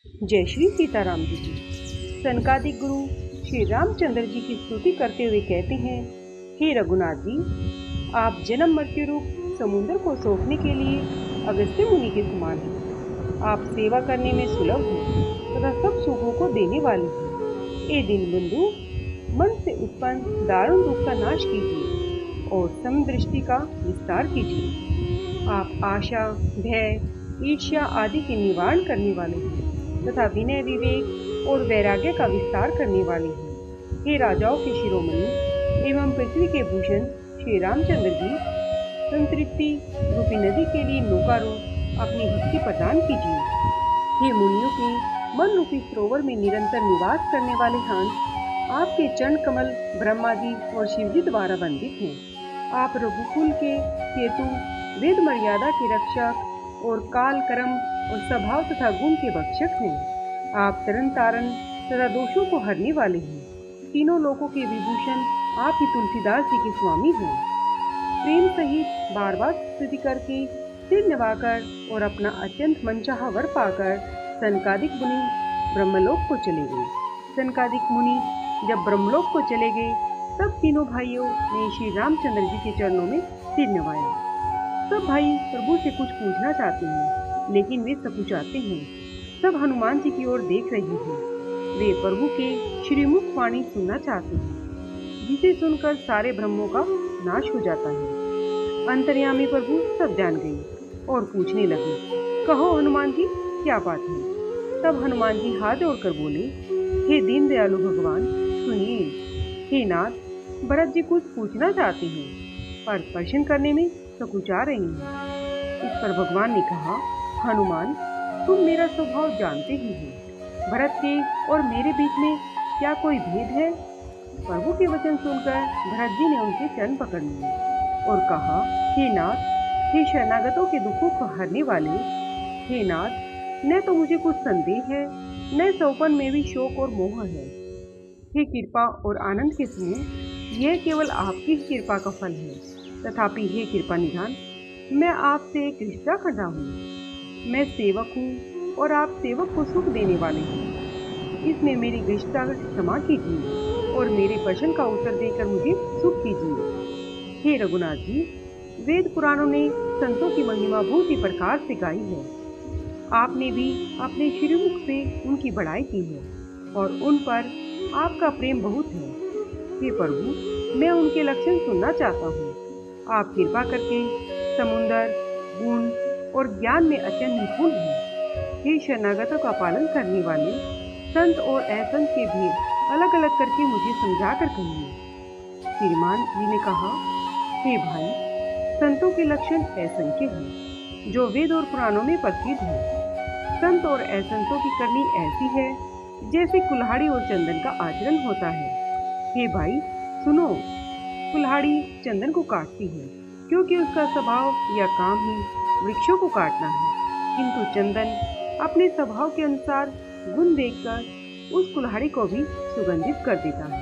जय श्री सीताराम जी की। सनकादिक गुरु श्री रामचंद्र जी की स्तुति करते हुए कहते हैं, हे रघुनाथ जी, आप जन्म मृत्यु रूप समुद्र को सोखने के लिए अगस्त्य मुनि के समान हैं। आप सेवा करने में सुलभ हैं तथा सब सुखों को देने वाले हैं। ए दीनबंधु, मन से उत्पन्न दारुण रूप का नाश कीजिए और समदृष्टि का विस्तार कीजिए। आप आशा, भय, ईर्ष्या आदि के निवारण करने वाले हैं तथा विनय, विवेक और वैराग्य का विस्तार करने वाले हैं। हे राजाओं के शिरोमणि एवं पृथ्वी के भूषण श्री रामचंद्र जी, संतृप्ति रूपी नदी के लिए नौका रूप अपनी भक्ति प्रदान कीजिए। हे मुनियों के मन रूपी सरोवर में निरंतर निवास करने वाले हंस, आपके चरण कमल ब्रह्मा जी और शिव जी द्वारा वंदित हैं। आप रघुकुल के हेतु वेद मर्यादा के रक्षक और काल, कर्म और स्वभाव तथा गुण के भक्षक हैं। आप तरन तारण तथा दोषों को हरने वाले हैं। तीनों लोकों के विभूषण आप ही तुलसीदास जी के स्वामी हैं। प्रेम सहित बार बार स्तुति करके सिर नवाकर और अपना अत्यंत मनचाहा वर पाकर सनकादिक मुनि ब्रह्मलोक को चले गए। सनकादिक मुनि जब ब्रह्मलोक को चले गए तब तीनों भाइयों ने श्री रामचंद्र जी के चरणों में सिर नवाया। सब भाई प्रभु से कुछ पूछना चाहते हैं, लेकिन वे सकुचाते हैं। सब हनुमान जी की ओर देख रहे हैं। वे प्रभु के श्रीमुख वाणी सुनना चाहते हैं, जिसे सुनकर सारे भ्रमों का नाश हो जाता है। अंतर्यामी प्रभु सब जान गए और पूछने लगे, कहो हनुमान जी, क्या बात है? तब हनुमान जी हाथ जोड़कर बोले, हे दीन दयालु भगवान, सुनिए। हे नाथ, भरत जी कुछ पूछना चाहते हैं पर प्रश्न करने में सकुचा रही हैं। इस पर भगवान ने कहा, हनुमान, तुम मेरा स्वभाव जानते ही हो। भरत के और मेरे बीच में क्या कोई भेद है? प्रभु के वचन सुनकर भरत जी ने उनके चरण पकड़ लिए और कहा, हे नाथ, हे शरणागतों के दुखों को हरने वाले, हे नाथ, न तो मुझे कुछ संदेह है, न सौपन में भी शोक और मोह है। हे कृपा और आनंद के समूह, यह केवल आपकी ही कृपा का फल है। तथापि हे कृपा निधान, मैं आपसे एक रिश्ता करता हूँ। मैं सेवक हूँ और आप सेवक को सुख देने वाले हैं। इसमें मेरी रिश्ता क्षमा कीजिए और मेरे प्रश्न का उत्तर देकर मुझे सुख कीजिए। हे रघुनाथ जी, वेद पुराणों ने संतों की महिमा बहुत ही प्रकार से गाई है। आपने भी अपने श्रीमुख से उनकी बड़ाई की है और उन पर आपका प्रेम बहुत है। हे प्रभु, मैं उनके लक्षण सुनना चाहता हूँ। आप कृपा करके समुंदर, गुण और ज्ञान में अत्यंत निपुण हैं। हे शरणागतों का पालन करने वाले, संत और असंत के भेद अलग अलग करके मुझे समझा कर कहिए। श्रीमान जी ने कहा, हे भाई, संतों के लक्षण असंख्य हैं, जो वेद और पुराणों में प्रसिद्ध हैं। संत और असंतों की करनी ऐसी है जैसे कुल्हाड़ी और चंदन का आचरण होता है। हे भाई सुनो, कुल्हाड़ी चंदन को काटती है क्योंकि उसका स्वभाव या काम ही वृक्षों को काटना है, किंतु चंदन अपने स्वभाव के अनुसार गुण देखकर उस कुल्हाड़ी को भी सुगंधित कर देता है।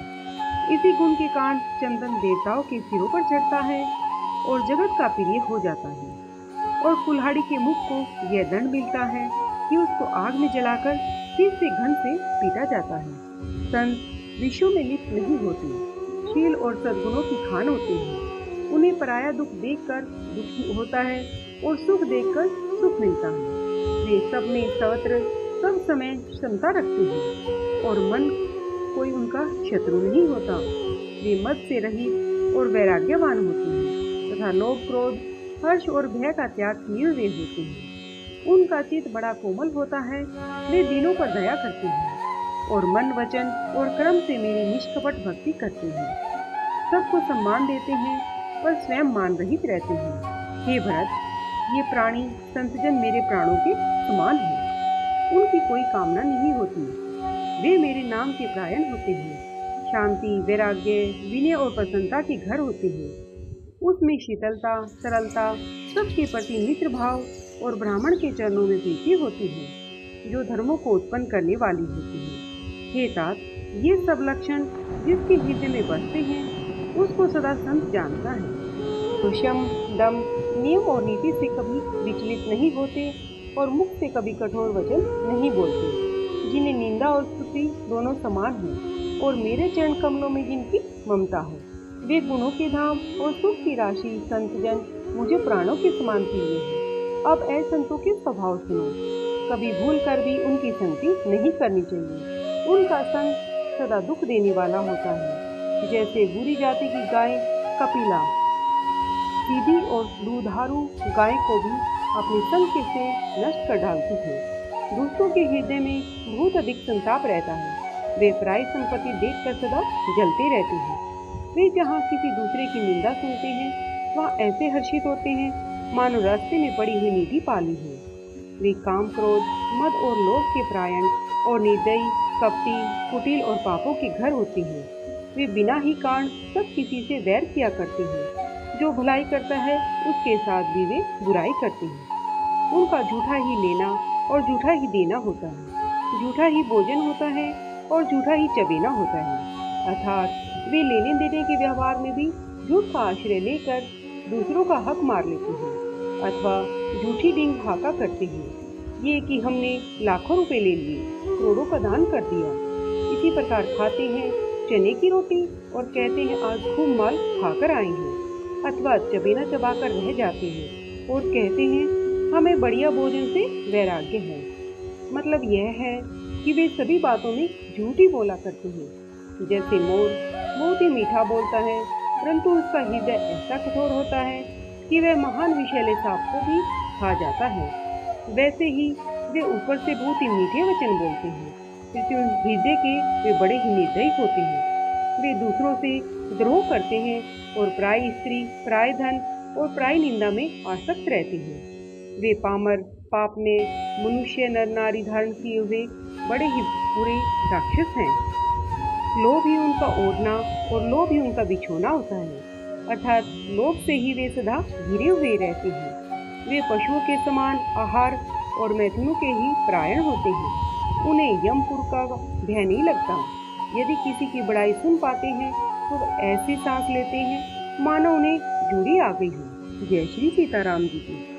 इसी गुण के कारण चंदन देवताओं के सिरों पर चढ़ता है और जगत का प्रिय हो जाता है, और कुल्हाड़ी के मुख को यह दंड मिलता है कि उसको आग में जलाकर फिर से घन से पीटा जाता है। संत विषयों में लिप्त नहीं होते, शील और सद्गुणों की खान होते हैं। उन्हें पराया दुख देखकर दुख होता है और सुख देखकर सुख मिलता है। वे सब में सर्वत्र सब समय क्षमता रखते हैं और मन कोई उनका शत्रु नहीं होता। वे मद से रहित और वैराग्यवान होते हैं तथा लोभ, क्रोध, हर्ष और भय का त्याग किए हुए होते हैं। उनका चित्त बड़ा कोमल होता है। वे दीनों पर दया करते हैं और मन, वचन और कर्म से मेरी निष्कपट भक्ति करते हैं। सबको सम्मान देते हैं पर स्वयं मान रहित रहते हैं। हे भरत, ये प्राणी संतजन मेरे प्राणों के समान हैं। उनकी कोई कामना नहीं होती। वे मेरे नाम के परायण होते हैं। शांति, वैराग्य, विनय और प्रसन्नता के घर होते हैं। उसमें शीतलता, सरलता, सबके प्रति मित्र भाव और ब्राह्मण के चरणों में प्रीति होती है, जो धर्मों को उत्पन्न करने वाली होती है। हे तात, ये सब लक्षण जिसके हृदय में बसते हैं उसको सदा संत जानता है। तो शम, दम, नियम और नीति से कभी विचलित नहीं होते और मुख से कभी कठोर वचन नहीं बोलते। निंदा और स्तुति दोनों समान है और मेरे चरण कमलों में जिनकी ममता है, वे गुणों के धाम और सुख की राशि संतजन मुझे प्राणों के समान प्रिय है। अब ऐसे संतों के स्वभाव सुनो, कभी भूल कर भी उनकी संगति नहीं करनी चाहिए। उनका संग सदा दुख देने वाला होता है। जैसे बुरी जाति की गाय कपिला सीधी और दुधारू गाय को भी अपने संग से नष्ट कर डालती है। दूसरों के हृदय में बहुत अधिक संताप रहता है। वे पराई संपत्ति देखकर सदा जलते रहते हैं। वे जहाँ किसी दूसरे की निंदा सुनते हैं वहाँ ऐसे हर्षित होते हैं मानो रास्ते में पड़ी हुई निधि पाली है। वे काम, क्रोध, मद और लोभ के परायण और निर्दयी, कपटी, कुटिल और पापों के घर होते हैं। वे बिना ही कारण सब किसी से वैर किया करते हैं। जो भलाई करता है उसके साथ भी वे बुराई करते हैं। उनका झूठा ही लेना और झूठा ही देना होता है, झूठा ही भोजन होता है और झूठा ही चबेना होता है। अर्थात वे लेने देने के व्यवहार में भी झूठ का आश्रय लेकर दूसरों का हक मार लेते हैं अथवा झूठी डींग हाका करते हैं। ये कि हमने लाखों रुपए ले लिए, करोड़ों का दान कर दिया। इसी प्रकार खाते हैं चने की रोटी और कहते हैं आज खूब माल खाकर आए हैं, अथवा चबेना चबाकर रह जाते हैं और कहते हैं हमें बढ़िया भोजन से वैराग्य है। मतलब यह है कि वे सभी बातों में झूठ ही बोला करते हैं। जैसे मोर बहुत ही मीठा बोलता है परंतु उसका हृदय ऐसा कठोर होता है कि वह महान विषैले सांप को भी खा जाता है, वैसे ही वे ऊपर से बहुत ही मीठे वचन बोलते हैं क्योंकि हृदय के वे बड़े ही निर्दयी होते हैं। वे दूसरों से द्रोह करते हैं और पराई स्त्री, पराय धन और पराई निंदा में आसक्त रहते हैं। वे पामर, पाप में मनुष्य नर नारी धारण किए हुए बड़े ही बुरे राक्षस हैं। लोभ ही उनका ओढ़ना और लोभ ही उनका बिछोना होता है, अर्थात लोभ से ही वे सदा घिरे हुए रहते हैं। वे पशुओं के समान आहार और मैथुनों के ही परायण होते हैं। उन्हें यमपुर का भय नहीं लगता। यदि किसी की बड़ाई सुन पाते हैं तो ऐसी सांस लेते हैं मानो उन्हें जूड़ी आ गई हो। जय श्री सीताराम जी की।